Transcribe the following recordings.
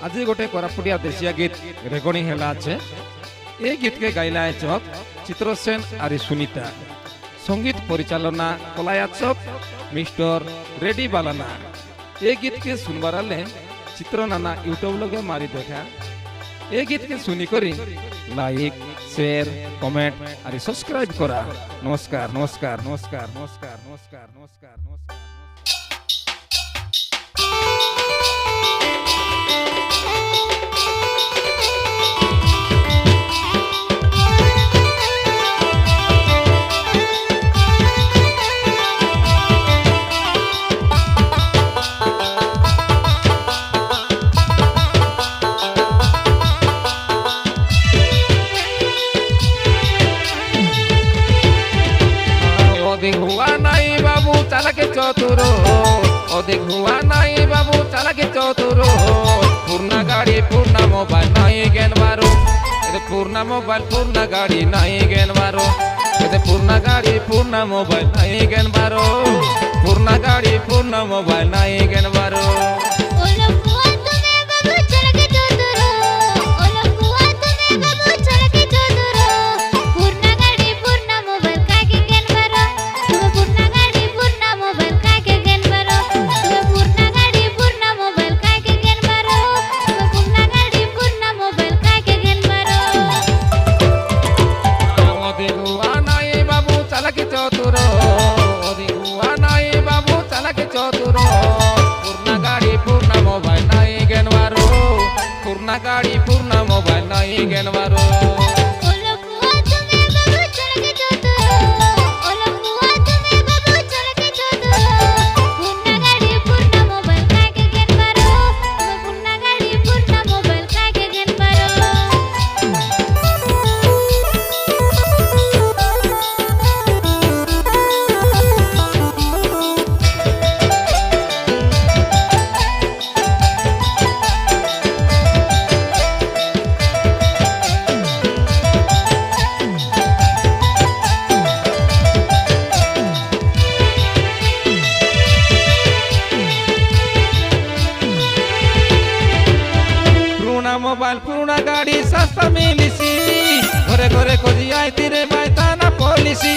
आज गोटे कोरापुटिया देशिया गीत रेकर्डिंग हेला আছে। এই गीत के गाइला चक चित्रसेन आरि सुनीता, संगीत परिचालना कलायाचक मिस्टर रेडी बालाना। এই गीत के सुनबार ले चित्र नाना यूट्यूब लगे मारी देखा। এই गीत के सुनी करी लाइक शेयर कमेंट आरि सब्सक्राइब करा। नमस्कार नमस्कार नमस्कार नमस्कार नमस्कार नमस्कार नमस्कार। हुआ नहीं बाबू चला के चतुरो, अधिक हुआ नहीं बाबू चला के चतुरो। पूर्ण गाड़ी पूर्ण मोबाइल नहीं गेन मारो, पूर्ण मोबाइल पूर्ण गाड़ी नहीं गेन मारो। पूर्ण गाड़ी पूर्ण मोबाइल नहीं गेन मारो, पूर्ण गाड़ी पूर्ण मोबाइल नहीं गेन मारो। पूर्ण गाड़ी पूर्ण मोबाइल नहीं गेन मारो। मोबाइल पूर्ण गाड़ी सस्ता मिलिसी, घरे घरे खोजी आई तेरे बायताना पॉलिसी।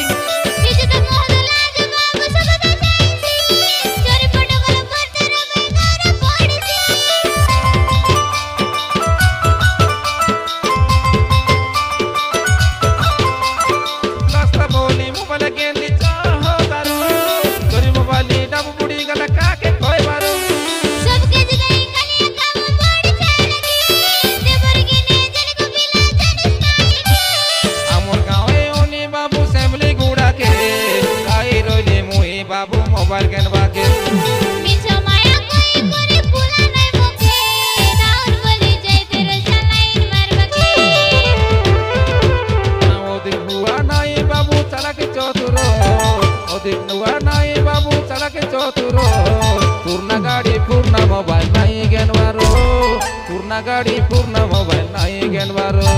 रास्ता बोली मोबाइल गेंदी चाहो दारू, चोरी मोबाइल डब बुड़ी गला काके कोई बारू। बाबू मोबाइल गेन बाके मिछो माया कोई करे पुला नहीं मोके, राउर बोली जाय तेरे चलाइन मारबके। ओदिक हुआ नहीं बाबू चला के चतुरो, ओदिक हुआ नहीं बाबू चला के चतुरो। पूर्ण गाड़ी पूर्ण मोबाइल नहीं गेन मारो, पूर्ण गाड़ी पूर्ण मोबाइल नहीं गेन मारो।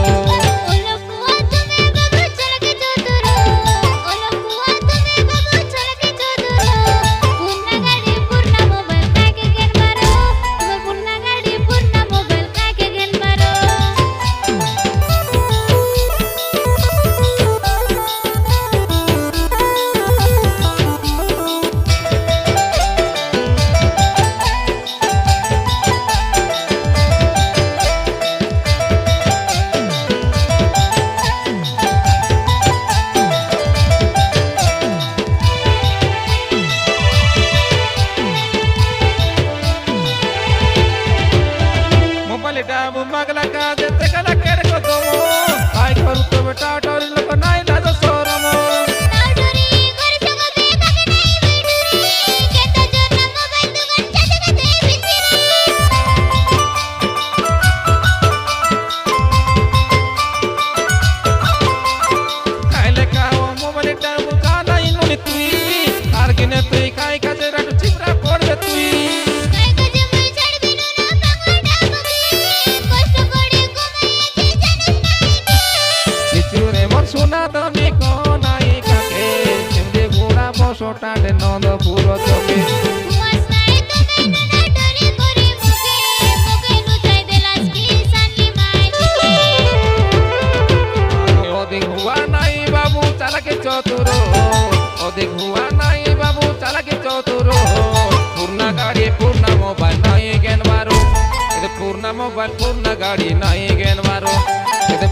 মোবাইল পূর্ণা গাড়ি নাই জ্ঞান বারো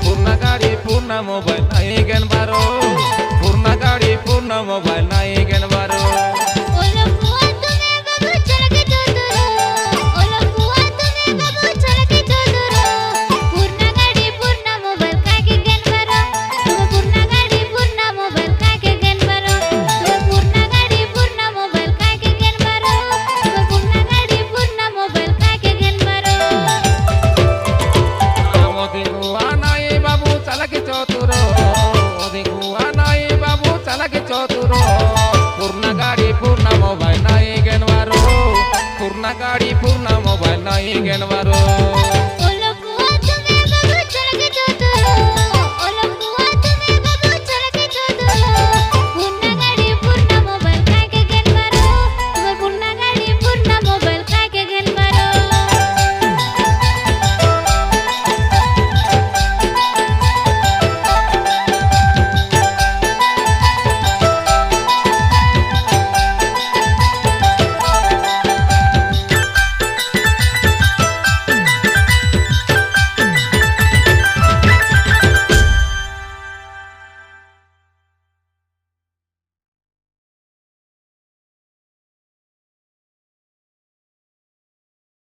পূর্ণা গাড়ি পূর্ণা মোবাইল নাই জ্ঞান বারো পূর্ণা গাড়ি পূর্ণা মোবাইল